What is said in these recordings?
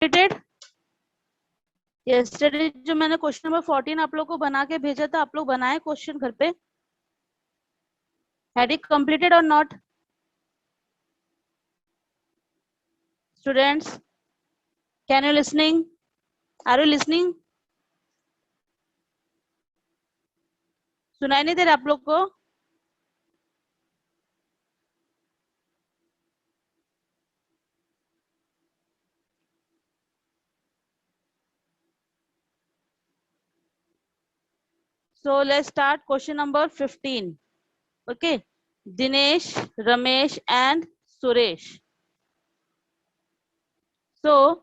completed? Yesterday जो मैंने question number 14 आप लोग को बना के भेजा था, आप लोग बनाए क्वेश्चन घर पे? Had it completed or not? Students, can you listening? Are you listening? सुनाई नहीं दे रहा आप लोग को? So let's start question number 15. Okay, Dinesh, Ramesh and Suresh. So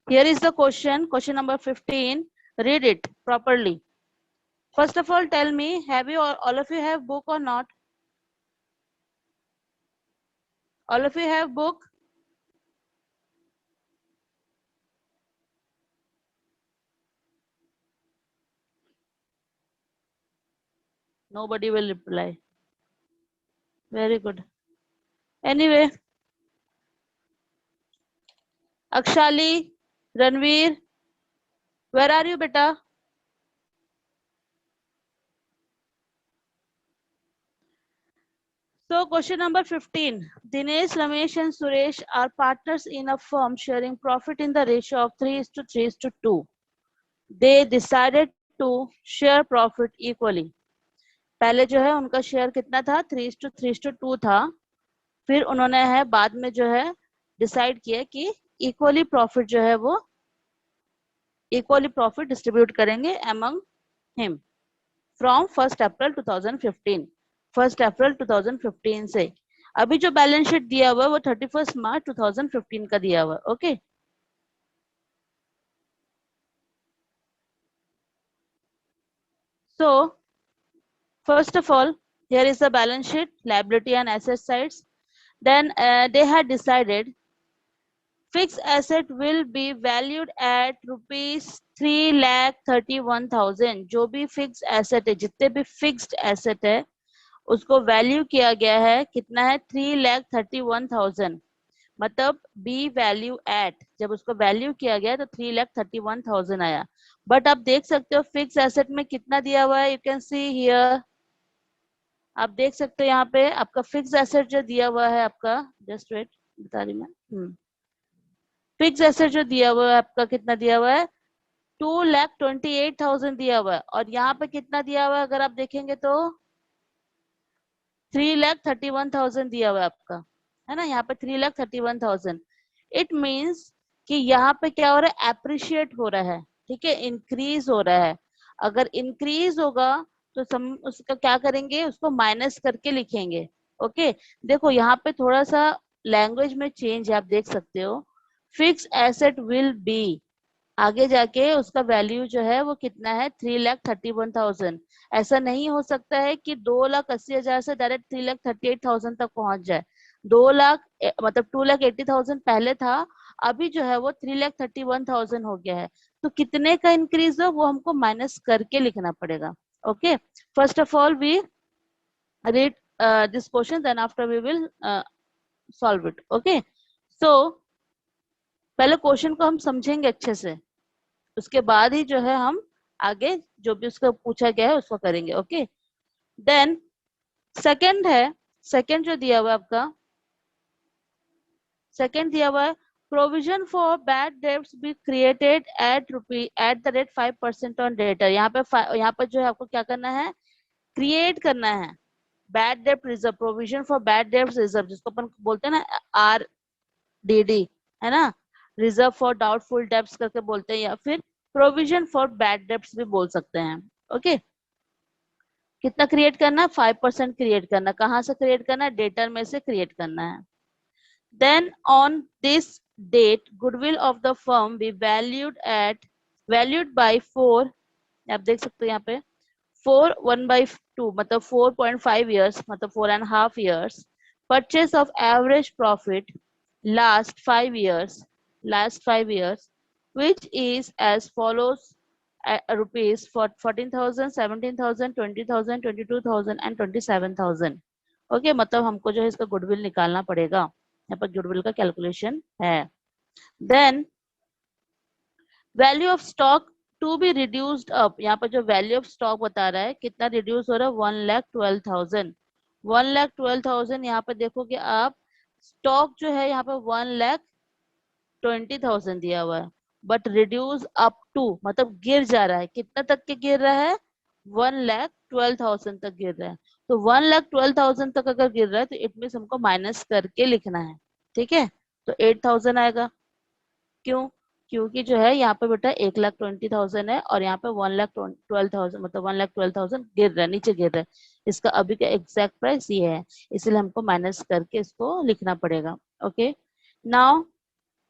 here is the question number 15. Read it properly. First of all, tell me, have you all of you have book or not? All of you have book? Nobody will reply. Very good. Anyway, Akshali, Ranveer, where are you, beta? So question number 15. Dinesh, Ramesh and Suresh are partners in a firm sharing profit in the ratio of 3:3:2. They decided to share profit equally. पहले जो है उनका share कितना था? 3:3:2 था. फिर उन्होंने है बाद में जो है डिसाइड किया कि इक्वली प्रॉफिट जो है वो इक्वली प्रॉफिट डिस्ट्रीब्यूट करेंगे अमंग हिम फ्रॉम 1 अप्रैल 2015. 1 अप्रैल 2015 से अभी जो बैलेंस शीट दिया हुआ है वो 31 मार्च 2015 का दिया हुआ है. Okay, so first of all, here is the balance sheet, liability and asset sides. Then they had decided fixed asset will be valued at rupees 3,31,000. जो भी फिक्स एसेट है, जितने भी फिक्स्ड एसेट है उसको वैल्यू किया गया है. कितना है? 3,31,000. मतलब बी वैल्यू एट, जब उसको वैल्यू किया गया तो 3,31,000 आया. बट आप देख सकते हो फिक्स एसेट में कितना दिया हुआ है. यू कैन सी हियर, आप देख सकते हो यहाँ पे आपका फिक्स एसेट जो दिया हुआ है आपका, जस्ट वेट बता रही मैं. फिक्स एसेट जो दिया हुआ है आपका कितना दिया हुआ है? 2,28,000 दिया हुआ है. और यहाँ पे कितना दिया हुआ है अगर आप देखेंगे तो 3,31,000 दिया हुआ है आपका, है ना. यहाँ पे 3,31,000. इट मीन्स कि यहाँ पे क्या हो रहा है? एप्रिशिएट हो रहा है. ठीक है, इंक्रीज हो रहा है. अगर इंक्रीज होगा तो उसका क्या करेंगे? उसको माइनस करके लिखेंगे. ओके, देखो यहाँ पे थोड़ा सा लैंग्वेज में चेंज है, आप देख सकते हो. फिक्स एसेट विल बी, आगे जाके उसका वैल्यू जो है वो कितना है? 3,31,000. ऐसा नहीं हो सकता है कि 2,80,000 से डायरेक्ट 3,38,000 तक पहुंच जाए. 2 लाख मतलब 2,80,000 पहले था, अभी जो है वो 3,31,000 हो गया है. तो कितने का इंक्रीज हो वो हमको माइनस करके लिखना पड़ेगा. Okay, first of all we read this question, then after we will solve it. Okay, so पहले क्वेश्चन को हम समझेंगे अच्छे से, उसके बाद ही जो है हम आगे जो भी उसको पूछा गया है उसको करेंगे. ओके, देन सेकंड है, सेकंड जो दिया हुआ है आपका, सेकंड दिया हुआ है provision for bad debts be created at the rate 5% on debtor. यहाँ पे जो है आपको क्या करना है? क्रिएट करना है बैड डेब्ट रिजर्व, प्रोविजन फॉर बैड डेब्ट रिजर्व, जिसको अपन बोलते हैं ना RDD, है ना. रिजर्व फॉर डाउटफुल डेब्ट्स करके बोलते हैं, या फिर प्रोविजन फॉर बैड डेब्ट्स भी बोल सकते हैं. ओके, कितना क्रिएट करना? 5% क्रिएट करना. कहाँ से क्रिएट करना? डेटर में से क्रिएट करना है. Then on this date goodwill of the firm be valued by 4, आप देख सकते हो यहाँ पे 4/1/2 मतलब 4.5 years, मतलब 4.5 years. Purchase of average profit last 5 years, which is as follows: rupees for 14,000, 17,000, 20,000, 22,000 and 27,000. Okay, मतलब हमको जो है इसका गुडविल निकालना पड़ेगा. यहाँ पर गुडविल का कैलकुलेशन है. Then value of stock to be reduced up, यहाँ पर जो वैल्यू ऑफ स्टॉक बता रहा है कितना रिड्यूस हो रहा है, 1,12,000। 1,12,000 यहाँ पे देखोगे आप, स्टॉक जो है यहाँ पे 1,20,000 दिया हुआ है, बट रिड्यूस अप टू मतलब गिर जा रहा है, कितना तक के गिर रहा है, 1,12,000 तक गिर रहा है। तो 1,12,000 तक अगर गिर रहा है तो इट मीन हमको माइनस करके लिखना है, ठीक है। तो 8,000 आएगा। क्यों? क्योंकि जो है यहाँ पे बेटा 1,20,000 है और यहाँ पे 1,12,000 मतलब 1,12,000 गिर रहा है, नीचे गिर रहा है। इसका अभी का एग्जैक्ट प्राइस ये है, इसलिए हमको माइनस करके इसको लिखना पड़ेगा। Okay, now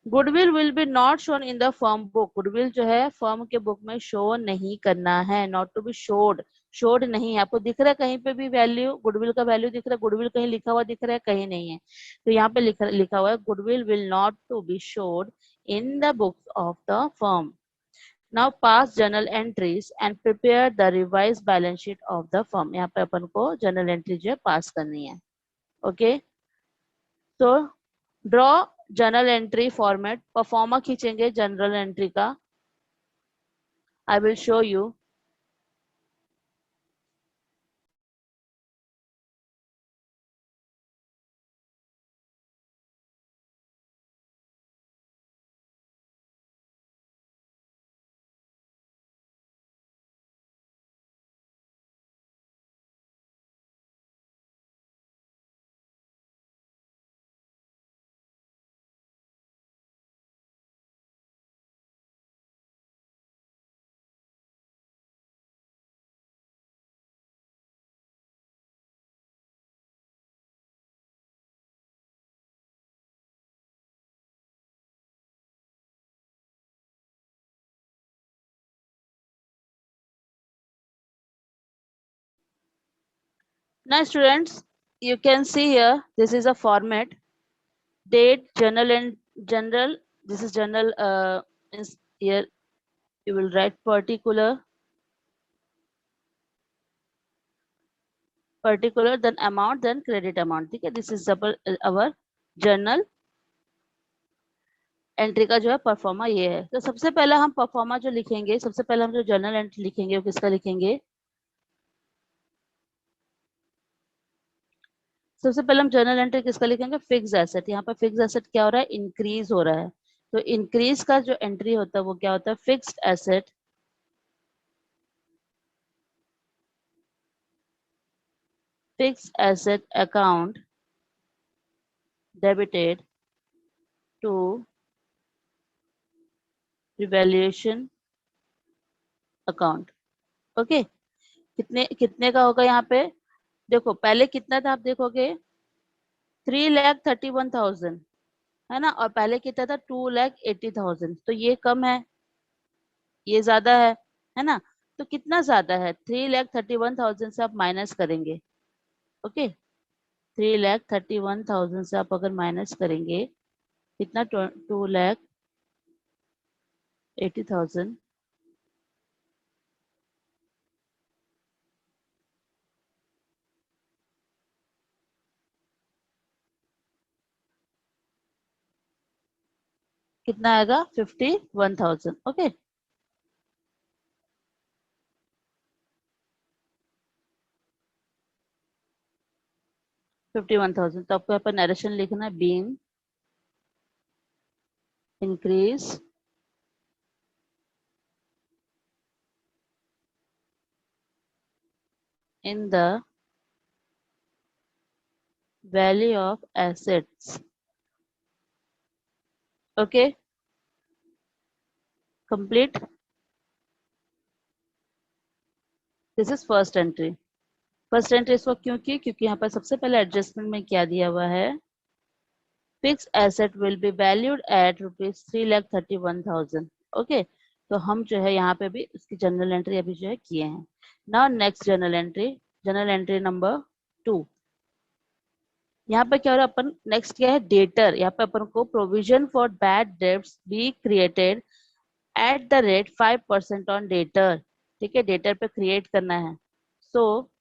goodwill will be not shown in the firm book, goodwill जो है फर्म के बुक में शो नहीं करना है, not to be showed. Showed नहीं है, आपको दिख रहा है कहीं पे भी वैल्यू, गुडविल का वैल्यू दिख रहा है, गुडविल कहीं लिखा हुआ दिख रहा है, कहीं नहीं है। तो यहाँ पे लिखा हुआ है goodwill will not to be showed in the books of the firm. Now pass journal entries and prepare the revise balance sheet of the firm, यहाँ पे अपन को जर्नल एंट्री जो है पास करनी है। ओके, तो draw journal entry format, pro forma खींचेंगे जनरल एंट्री का। I will show you. Now students, you can see here this is a format, date, journal and general. This is general, is here you will write particular then amount then credit amount, ठीक है। this is our journal entry का जो है pro forma ये है। तो सबसे पहला हम परफॉर्मा जो लिखेंगे, सबसे पहले हम जो जर्नल एंट्री लिखेंगे वो किसका लिखेंगे, सबसे पहले हम जर्नल एंट्री किसका लिखेंगे, फिक्स एसेट। यहाँ पर फिक्स एसेट क्या हो रहा है, इंक्रीज हो रहा है। तो इंक्रीज का जो एंट्री होता है वो क्या होता है, fixed asset, fixed asset account debited to revaluation account. Okay, कितने कितने का होगा यहाँ पे, देखो पहले कितना था आप देखोगे, 3,31,000 है ना, और पहले कितना था, 2,80,000। तो ये कम है, ये ज्यादा है ना। तो कितना ज्यादा है, 3,31,000 से आप माइनस करेंगे। ओके, 3,31,000 से आप अगर माइनस करेंगे कितना, 2,80,000, कितना आएगा, 51,000। ओके, 51,000। तो आपको यहाँ पर नरेशन लिखना है, being increase in the value of assets. Okay, complete. This is first entry। First entry इसको क्यों की, क्योंकि यहाँ पर सबसे पहले एडजस्टमेंट में क्या दिया हुआ है, fix asset will be valued at ₹3,31,000। Okay, तो हम जो है यहाँ पे भी उसकी जनरल एंट्री अभी जो है किए हैं। Now next general entry, general entry number 2। यहाँ पे क्या हो रहा है, अपन नेक्स्ट क्या है, डेटर। यहाँ पे अपन को provision for bad debts be created at the rate 5% on debtor, ठीक है, डेटर पे क्रिएट करना है। So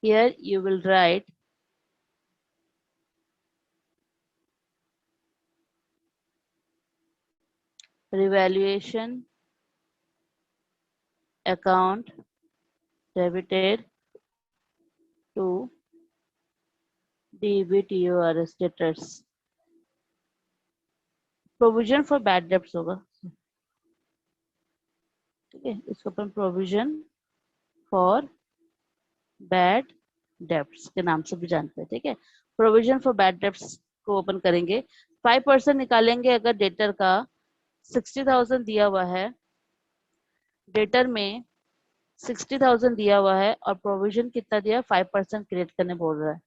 here you will write revaluation account debited to DBTORS debtors. Provision for bad debts होगा, ठीक है, इसको अपन प्रोविजन फॉर बैड डेब्ट्स के नाम से भी जानते हैं, ठीक है। प्रोविजन फॉर बैड डेब्ट्स को ओपन करेंगे, 5% निकालेंगे अगर डेटर का 60,000 दिया हुआ है, डेटर में 60,000 दिया हुआ है और प्रोविजन कितना दिया, 5% क्रिएट करने बोल रहा है।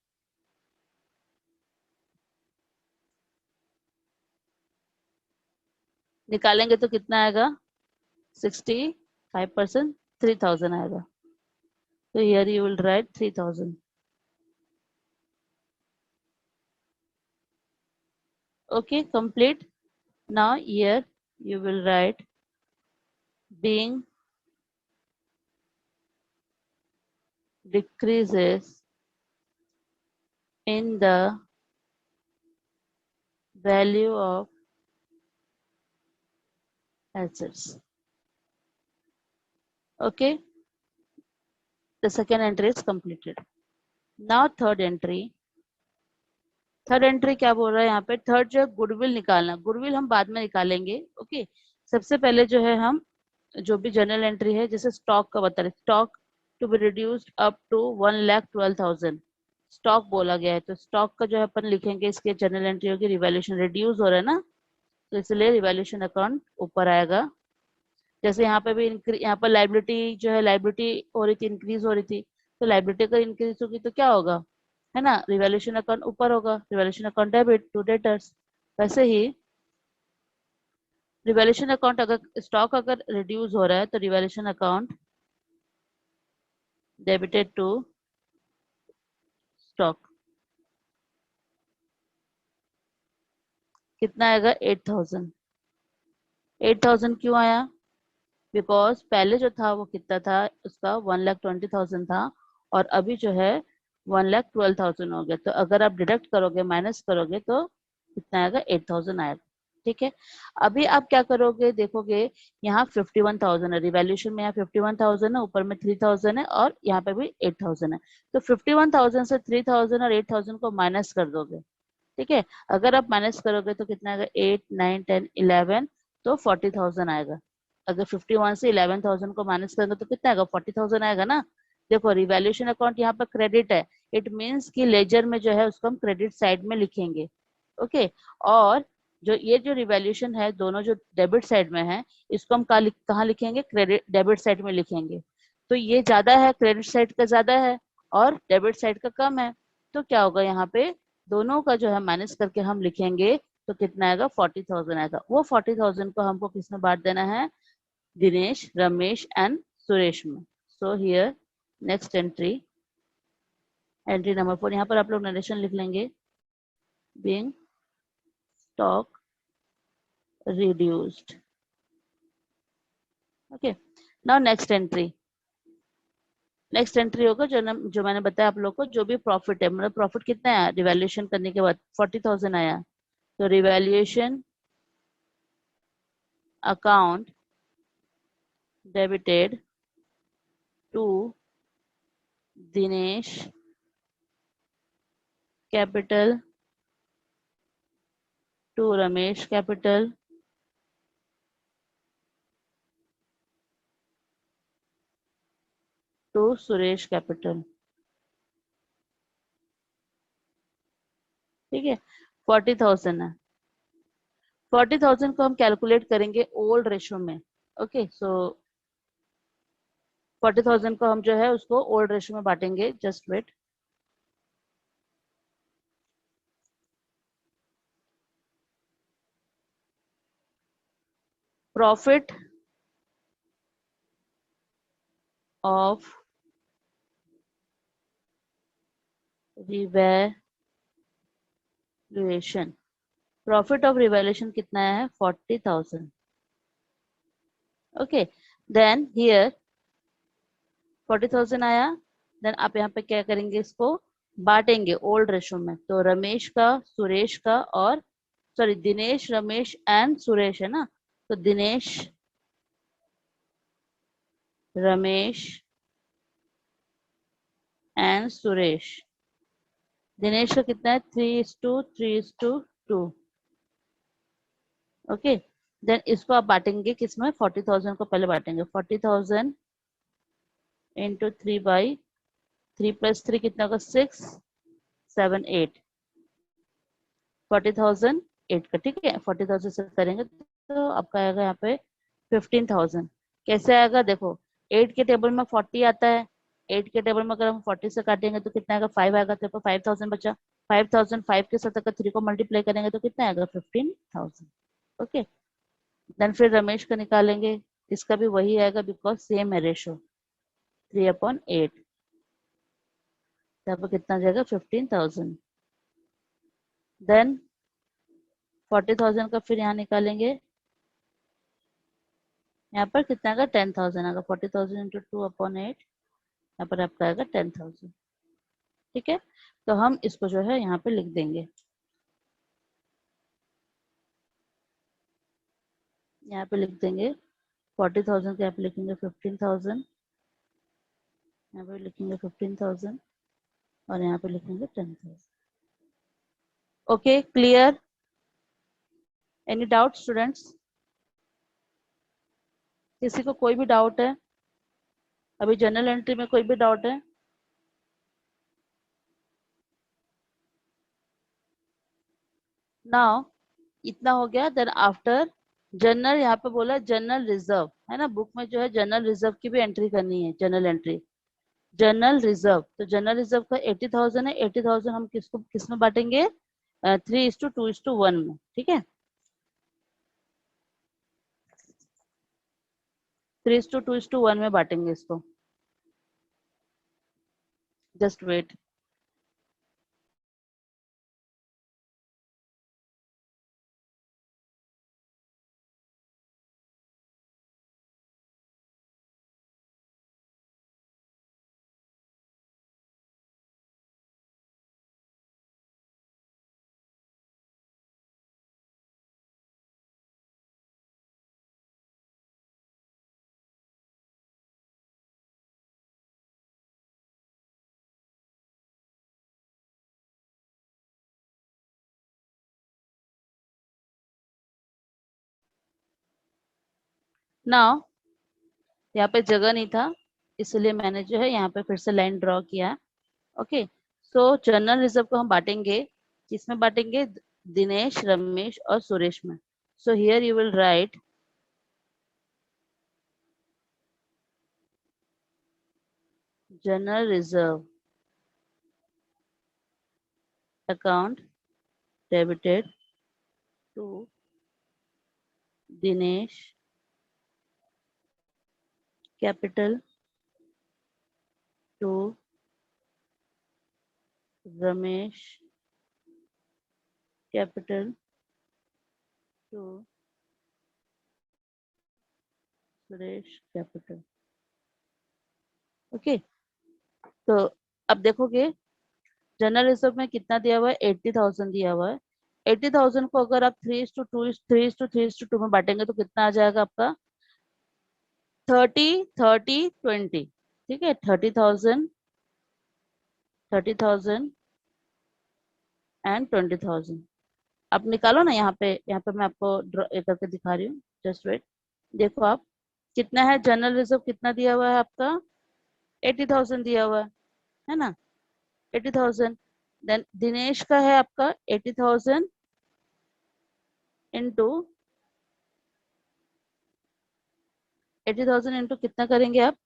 निकालेंगे तो कितना आएगा, 65%, 3,000 आएगा। तो here you will right 3,000। Okay, complete. Now here you will write being decreases in the value of assets. Okay, the second entry is completed. Now third entry. Third entry क्या बोल रहा है यहाँ पे, थर्ड जो है गुडविल निकालना। Goodwill हम बाद में निकालेंगे। ओके, सबसे पहले जो है हम जो भी जनरल एंट्री है, जैसे स्टॉक का बता रहे, stock to be reduced up to 1,12,000 stock बोला गया है, तो स्टॉक का जो है अपन लिखेंगे, इसके जनरल एंट्री होगी रिवैल्यूएशन, रिड्यूस हो रहा है ना, तो इसलिए रिवैल्यूएशन अकाउंट ऊपर आएगा। जैसे यहाँ पे भी यहाँ पर लाइबिलिटी जो है, लाइबिलिटी हो रही थी, इंक्रीज हो रही थी, तो लाइबिलिटी का इंक्रीज होगी तो क्या होगा, है ना, रिवैल्यूएशन अकाउंट ऊपर होगा, revaluation account debit to debtors. वैसे ही रिवैल्यूएशन अकाउंट, अगर स्टॉक अगर रिड्यूस हो रहा है तो revaluation account debited to stock. कितना आएगा, 8,000। 8,000 क्यों आया, बिकॉज पहले जो था वो कितना था, उसका 1,20,000 था, और अभी जो है 1,12,000 हो गया। तो अगर आप डिडक्ट करोगे, माइनस करोगे, तो कितना आएगा, 8,000 आएगा। ठीक है, अभी आप क्या करोगे, देखोगे यहाँ 51,000 है, रिवैल्यूएशन में यहाँ 51,000 है, ऊपर में 3,000 है, और यहाँ पे भी 8,000 है। तो 51,000 से 3,000 और 8,000 को माइनस कर दोगे। ठीक है, अगर आप माइनस करोगे तो कितना आएगा, 8, 9, 10, 11, तो 40,000 आएगा। अगर 51 से 11,000 को माइनस करेंगे तो कितना आएगा, 40,000 आएगा ना। देखो, रिवैल्यूएशन अकाउंट यहाँ पर क्रेडिट है, इट मीन्स कि लेजर में जो है उसको हम क्रेडिट साइड में लिखेंगे। ओके, और जो ये जो रिवैल्यूएशन है, दोनों जो डेबिट साइड में है, इसको हम कहाँ लिखेंगे, क्रेडिट डेबिट साइड में लिखेंगे। तो ये ज्यादा है, क्रेडिट साइड का ज्यादा है और डेबिट साइड का कम है, तो क्या होगा, यहाँ पे दोनों का जो है माइनस करके हम लिखेंगे, तो कितना आएगा, 40,000 आएगा। वो 40,000 को हमको किसमें बांट देना है, दिनेश, रमेश एंड सुरेश में। So here next entry, entry number 4, यहाँ पर आप लोग नरेशन लिख लेंगे, being stock reduced. Okay, now next entry. Next entry होगा जो मैंने बताया आप लोग को, जो भी प्रॉफिट है, मतलब प्रॉफिट कितना आया रिवैल्यूएशन करने के बाद, 40,000 आया, तो revaluation account debited to Dinesh capital to Ramesh capital to Suresh capital. ठीक है, 40,000 है, 40,000 को हम कैलकुलेट करेंगे ओल्ड रेशो में। ओके, सो 40,000 को हम जो है उसको ओल्ड रेशो में बांटेंगे, just wait. Profit of revaluation, profit of revaluation कितना है, 40,000। ओके, देन हियर 40,000 आया, देन आप यहाँ पे क्या करेंगे, इसको बांटेंगे ओल्ड रेशो में। तो रमेश का, सुरेश का, और सॉरी दिनेश, रमेश एंड सुरेश है ना, तो दिनेश, रमेश एंड सुरेश। दिनेश का कितना है 3:3:2। ओके, देन इसको आप बांटेंगे किसमें, 40,000 को पहले बांटेंगे, 40,000 इंटू 3/3 + 3 कितना होगा 6 7 8, 40,000 8 का, ठीक है। 40,000 से करेंगे तो आपका आएगा यहाँ पे 15,000। कैसे आएगा देखो, 8 के टेबल में 40 आता है, 8 के टेबल में अगर हम 40 से काटेंगे तो कितना आएगा 5 आएगा, तो 5,000 बचा। 5,000 5 के साथ अगर 3 को मल्टीप्लाई करेंगे तो कितना आएगा 15,000। ओके, देन फिर रमेश का निकालेंगे, इसका भी वही आएगा बिकॉज सेम है रेशो 3/8, यहाँ पर कितना आ जाएगा 15,000। देन 40,000 का फिर यहाँ निकालेंगे, यहाँ पर कितना आएगा 10,000 आएगा, 40,000 इंटू 2/8, यहाँ पर आपका आएगा 10,000। ठीक है, तो हम इसको जो है यहाँ पे लिख देंगे, यहाँ पे लिख देंगे 40,000 के यहाँ पे लिखेंगे 15,000, यहाँ पे लिखेंगे 15,000 और यहाँ पे लिखेंगे 10,000। Okay, clear? Any doubt students? किसी को कोई भी डाउट है? अभी जनरल एंट्री में कोई भी डाउट है? नाउ इतना हो गया। देन आफ्टर जनरल, यहाँ पे बोला जनरल रिजर्व है ना, बुक में जो है जनरल रिजर्व की भी एंट्री करनी है, जनरल एंट्री, जनरल रिजर्व। तो जनरल रिजर्व का 80,000 है, 80,000 हम किसको किसमें बांटेंगे 3:2:1 में, ठीक है। 3:2:1 में बांटेंगे इसको, जस्ट वेट। नाउ यहाँ पे जगह नहीं था, इसलिए मैंने जो है यहाँ पे फिर से लाइन ड्रॉ किया। ओके, सो जनरल रिजर्व को हम बांटेंगे, किसमें बांटेंगे, दिनेश, रमेश और सुरेश में। सो here you will right general reserve account debited to Dinesh, capital to Ramesh, capital to Suresh, capital। Okay, तो अब देखोगे जनरल रिजर्व में कितना दिया हुआ है 80,000 दिया हुआ है। 80,000 को अगर आप 3:2 में बांटेंगे तो कितना आ जाएगा आपका 30:30:20, ठीक है। 30,000 30,000 एंड 20,000। आप निकालो ना, यहाँ पे मैं आपको ड्रॉ करके दिखा रही हूँ, जस्ट वेट। देखो आप, कितना है जनरल रिजर्व, कितना दिया हुआ है आपका 80,000 दिया हुआ है ना, 80,000। देन दिनेश का है आपका 80,000 इंटू 80,000 इंटू कितना करेंगे आप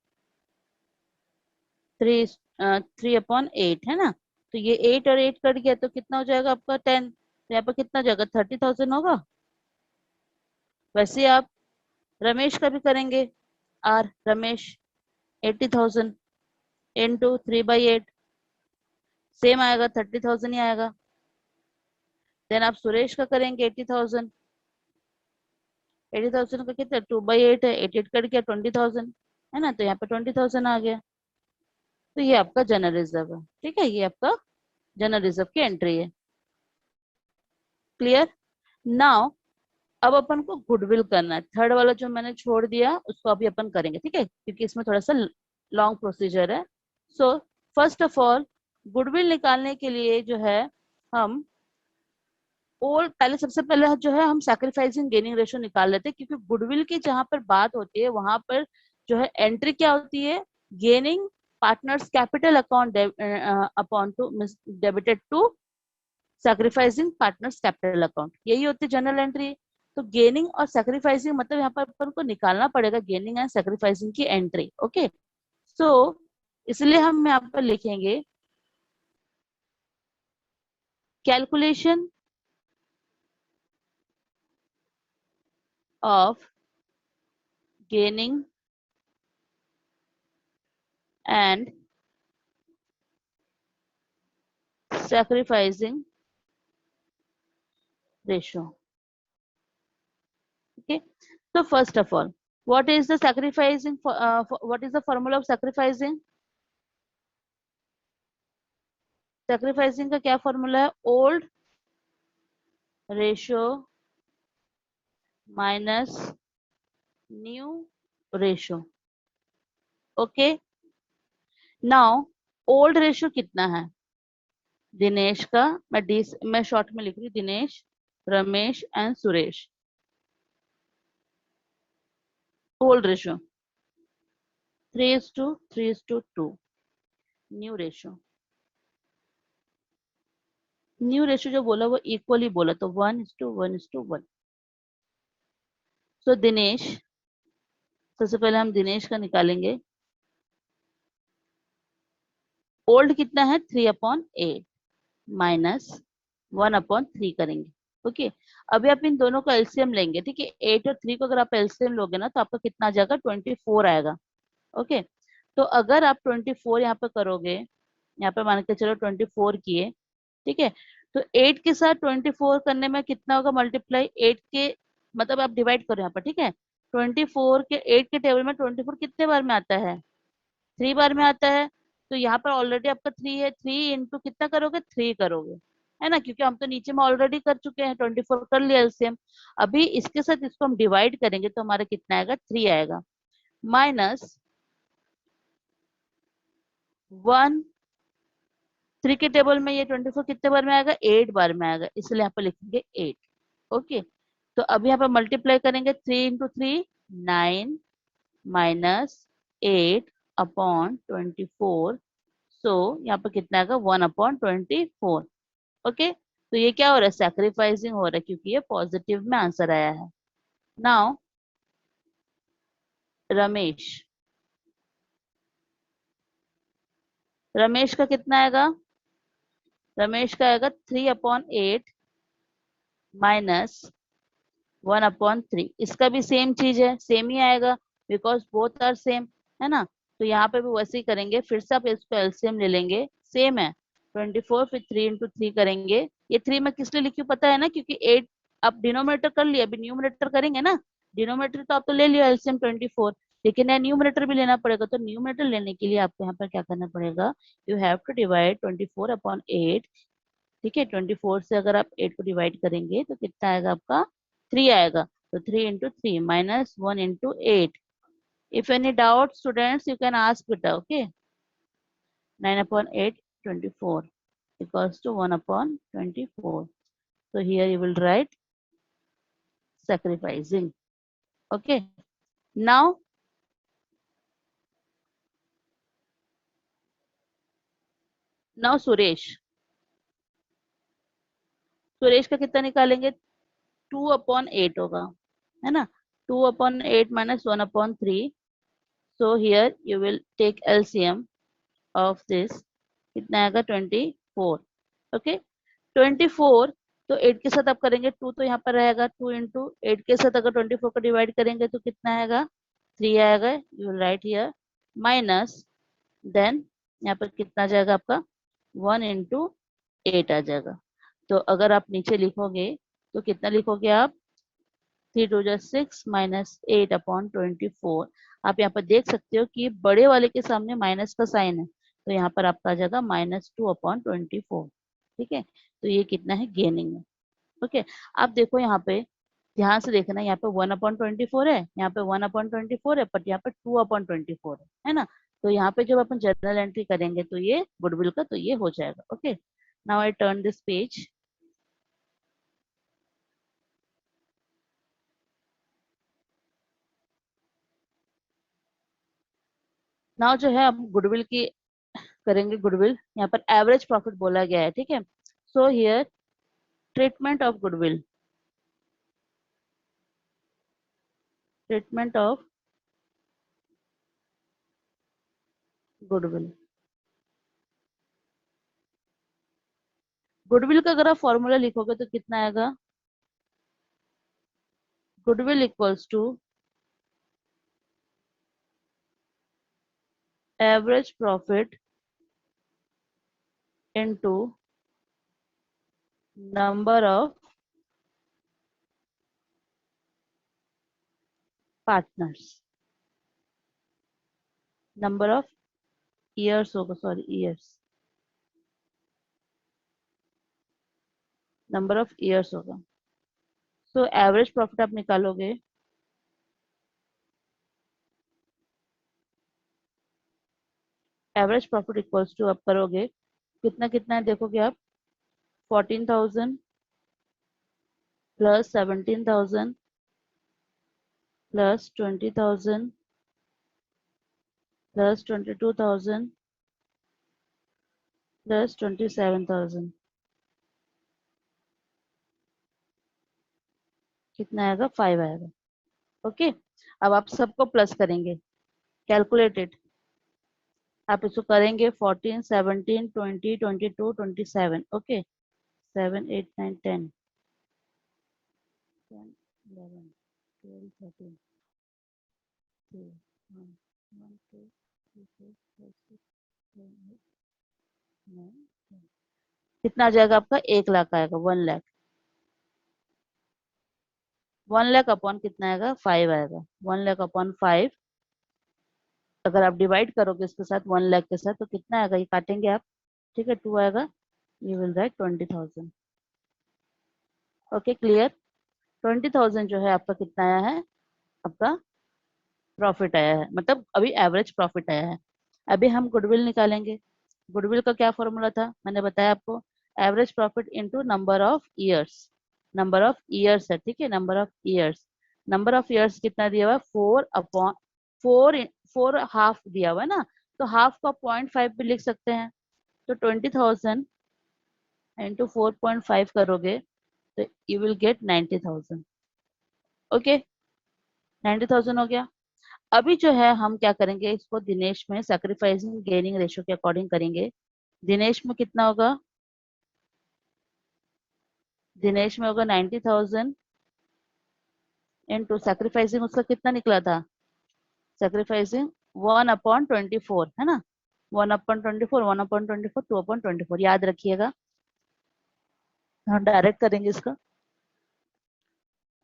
3:8 है ना। तो ये 8 और 8 कट गया तो कितना हो जाएगा आपका 10, तो यहाँ पर कितना हो जाएगा 30,000 होगा। वैसे ही आप रमेश का भी करेंगे, आर रमेश 80,000 इंटू 3/8, सेम आएगा 30,000 ही आएगा। देन आप सुरेश का करेंगे 80,000, 80,000 का कितना 2/8 है, 8 कट गया 20,000 है ना, तो यहाँ पे 20,000 आ गया। तो ये आपका जनरल रिजर्व है, ठीक है, ये आपका जनरल रिजर्व की एंट्री है। क्लियर? नाउ अब अपन को गुडविल करना है, थर्ड वाला जो मैंने छोड़ दिया उसको अभी अपन करेंगे, ठीक है, क्योंकि इसमें थोड़ा सा लॉन्ग प्रोसीजर है। So first of all goodwill निकालने के लिए जो है हम और पहले सबसे पहले जो है हम सैक्रिफाइसिंग गेनिंग रेशियो निकाल लेते हैं, क्योंकि गुडविल की जहां पर बात होती है वहां पर जो है एंट्री क्या होती है, gaining partners capital account upon to debited to sacrificing partners capital account, यही होती है जनरल एंट्री। तो गेनिंग और सैक्रिफाइसिंग मतलब यहाँ पर अपन को निकालना पड़ेगा गेनिंग एंड सैक्रिफाइसिंग की एंट्री। ओके, सो इसलिए हम यहाँ पर लिखेंगे calculation of gaining and sacrificing ratio. Okay, so first of all, what is the sacrificing what is the formula of sacrificing? Sacrificing का क्या formula है? Old ratio minus new ratio. Okay, now old ratio कितना है? दिनेश का, मैं short में लिख रही हूँ, Dinesh, Ramesh and Suresh. Old ratio 3:3:2। New ratio, new ratio जो बोला वो इक्वली बोला, तो 1:1:1। सो दिनेश, सबसे पहले हम दिनेश का निकालेंगे। ओल्ड कितना है? 3/8 माइनस 1/3 करेंगे। ओके, अभी आप इन दोनों का एलसीएम लेंगे, ठीक है। 8 और 3 को अगर आप एलसीएम लोगे ना तो आपका कितना आ जाएगा? 24 आएगा। ओके, तो अगर आप 24 यहाँ पे करोगे, यहाँ पे मान के चलो 24 किए, ठीक है, तो 8 के साथ 24 करने में कितना होगा? मल्टीप्लाई 8 के, मतलब आप डिवाइड करो यहाँ पर, ठीक है। 24 के 8 के टेबल में 24 कितने बार में आता है? 3 बार में आता है। तो यहाँ पर ऑलरेडी आपका 3 है, 3 इंटू कितना करोगे? 3 करोगे, है ना, क्योंकि हम तो नीचे में ऑलरेडी कर चुके हैं, 24 कर लिया एलसीएम। अभी इसके साथ इसको हम डिवाइड करेंगे तो हमारा कितना आएगा? 3 आएगा, माइनस 1। 3 के टेबल में ये 24 कितने बार में आएगा? 8 बार में आएगा, इसलिए यहाँ पर लिखेंगे 8। ओके, तो अभी यहाँ पर मल्टीप्लाई करेंगे, 3 × 3 9 माइनस 8/24। सो यहाँ पर कितना आएगा? 1/24। ओके, तो ये क्या हो रहा है? सैक्रिफाइसिंग हो रहा है, क्योंकि ये पॉजिटिव में आंसर आया है। नाउ रमेश, रमेश का कितना आएगा? रमेश का आएगा 3/8 माइनस 1/3। इसका भी सेम चीज है, सेम ही आएगा, बिकॉज बोथ आर सेम, है ना। तो यहाँ पे भी वैसे ही करेंगे, फिर से आप इसको एलसीएम ले लेंगे, सेम है। 24 फिर 3 × 3 करेंगे। ये 3 मैं किस लिए लिखी हूँ पता है ना? क्योंकि 8 आप डिनोमिनेटर कर लिया, अभी न्यूमरेटर करेंगे ना। डिनोमिनेटर तो आप तो ले लिया एलसीएम 24, लेकिन यहाँ न्यूमरेटर भी लेना पड़ेगा। तो न्यूमरेटर लेने के लिए आपको यहाँ पर क्या करना पड़ेगा? यू हैव टू डिवाइड 24/8, ठीक है। 24 से अगर आप 8 को डिवाइड करेंगे तो कितना आएगा आपका? 3 आएगा। तो 3 × 3 minus 1 × 8। If any doubt students you can ask बेटा। Okay, 9/8 24 equals to 1/24. So here you will write sacrificing. Okay, now Suresh, Suresh का कितना निकालेंगे? 2/8 होगा, है ना। 2/8 minus 1/3। So here you will take LCM of this, कितना आएगा? 24। ओके, 24, तो 8 के साथ आप करेंगे 2, तो यहाँ पर रहेगा 2 × 8 के साथ अगर 24 को डिवाइड करेंगे तो कितना आएगा? 3 आएगा। You will write here minus, then यहाँ पर कितना आ जाएगा आपका? 1 × 8 आ जाएगा। तो अगर आप नीचे लिखोगे तो कितना लिखोगे आप? 3×2 = 6 माइनस 8/24। आप यहाँ पर देख सकते हो कि बड़े वाले के सामने माइनस का साइन है, तो यहाँ पर आपका आ जाएगा -2/24। ठीक है, तो ये कितना है? गेनिंग है। ओके, आप देखो यहाँ पे ध्यान से देखना, यहाँ पे 1/24 है, यहाँ पे 1/24 है, बट यहाँ पे 2/24 है ना। तो यहाँ पे जब अपन जर्नल एंट्री करेंगे तो ये गुडविल का तो ये हो जाएगा। Okay, now I turn this page. Now जो है हम गुडविल की करेंगे। गुडविल यहाँ पर एवरेज प्रॉफिट बोला गया है, ठीक है। So here treatment of goodwill, treatment of goodwill. Goodwill का अगर आप फॉर्मूला लिखोगे तो कितना आएगा? Goodwill equals to average profit into number of partners, number of years होगा, sorry years, number of years होगा। सो एवरेज प्रॉफिट आप निकालोगे, एवरेज प्रॉफिट इक्वल्स टू आप करोगे कितना कितना है देखोगे आप, 14,000 प्लस 17,000 प्लस 20,000 प्लस 22,000 प्लस 27,000, कितना आएगा? 5 आएगा। ओके, अब आप सबको प्लस करेंगे, कैलकुलेटेड। आप इसको करेंगे 14, 17, 20, 22, 27। ओके, 7, 8, 9, 10, 10, 11, 12, 13, 2, 1, 1, 2, 3, 4, 5, 6, 7, 8, 9, 10। कितना आ जाएगा आपका? 1 लाख आएगा, 1 लाख। 1 लाख अपॉन कितना आएगा? 5 आएगा। 1 लाख अपॉन 5 अगर आप डिवाइड करोगे इसके साथ 1 लाख के साथ तो कितना आएगा? ये काटेंगे आप, ठीक है, 2 आएगा। You will right 20,000। Okay, clear. 20,000 जो है आपका कितना आया है? आपका प्रॉफिट आया है, मतलब अभी एवरेज प्रॉफिट आया है। अभी हम गुडविल निकालेंगे। गुडविल का क्या फॉर्मूला था? मैंने बताया आपको, average profit into number of years. Number of years है, ठीक है, number of years. Number of years कितना दिया हुआ है? 4 4 हाफ दिया हुआ है ना, तो हाफ का 0.5 भी लिख सकते हैं। तो 20,000 इंटू 4.5 करोगे तो यू विल गेट 90,000। ओके, 90,000 हो गया। अभी जो है हम क्या करेंगे, इसको दिनेश में सैक्रिफाइसिंग गेनिंग रेशियो के अकॉर्डिंग करेंगे। दिनेश में कितना होगा? दिनेश में होगा 90,000 इंटू सैक्रिफाइसिंग, उसका कितना निकला था? सैक्रिफाइसिंग 1/24 है ना, 1/24, 1/24, 2/24 याद रखिएगा। हम डायरेक्ट करेंगे इसका,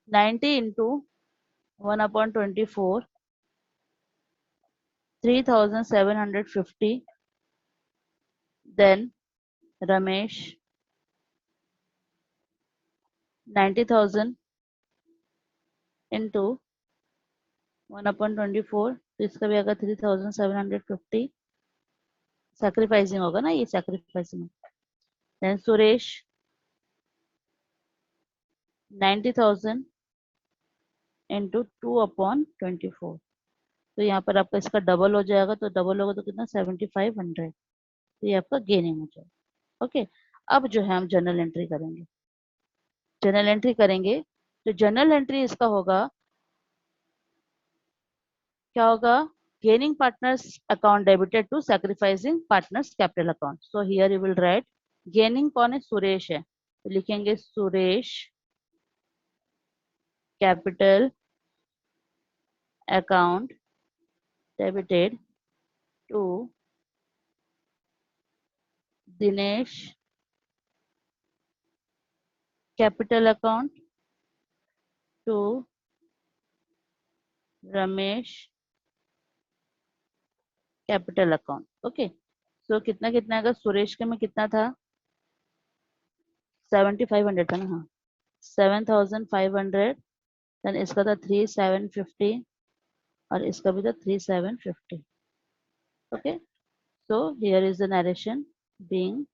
90 इंटू 1/24, 3,750। देन रमेश 90,000 इंटू 1/24, तो इसका भी आएगा 3,750। सैक्रिफाइसिंग होगा ना, ये सैक्रिफाइसिंग। देन सुरेश 90,000 इंटू 2/24, तो यहाँ पर आपका इसका डबल हो जाएगा, तो डबल होगा तो कितना? 7,500। तो ये आपका गेनिंग हो जाएगा। ओके, अब जो है हम जर्नल एंट्री करेंगे। जर्नल एंट्री करेंगे तो जर्नल एंट्री इसका होगा, क्या होगा? Gaining partners account debited to sacrificing partners capital account. So here you will write, gaining कौन है? सुरेश है, तो लिखेंगे Suresh capital account debited to Dinesh capital account to Ramesh capital account. Okay, so कितना कितना आएगा? सुरेश के में कितना था? 7,500 था ना, हाँ, 7,500 देन इसका था 3750 और इसका भी था 3750. Okay, so here is the narration being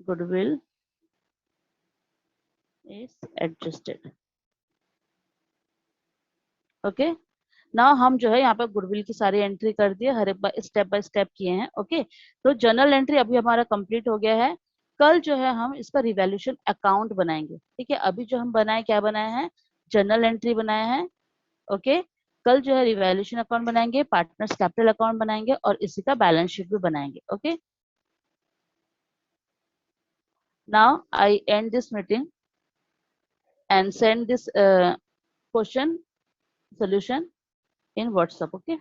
goodwill is adjusted. Okay, now हम जो है यहाँ पे गुडविल की सारी एंट्री कर दिए, हर एक स्टेप बाय स्टेप किए हैं. ओके, तो जर्नल एंट्री अभी हमारा कंप्लीट हो गया है. कल जो है हम इसका रिवैल्यूएशन अकाउंट बनाएंगे. ठीक है, अभी जो हम बनाए क्या बनाए हैं, जर्नल एंट्री बनाए हैं. ओके, कल जो है रिवैल्यूएशन अकाउंट बनाएंगे, पार्टनर्स कैपिटल अकाउंट बनाएंगे और इसी का बैलेंस शीट भी बनाएंगे. Okay, now I and this meeting and send this question solution in WhatsApp. Okay.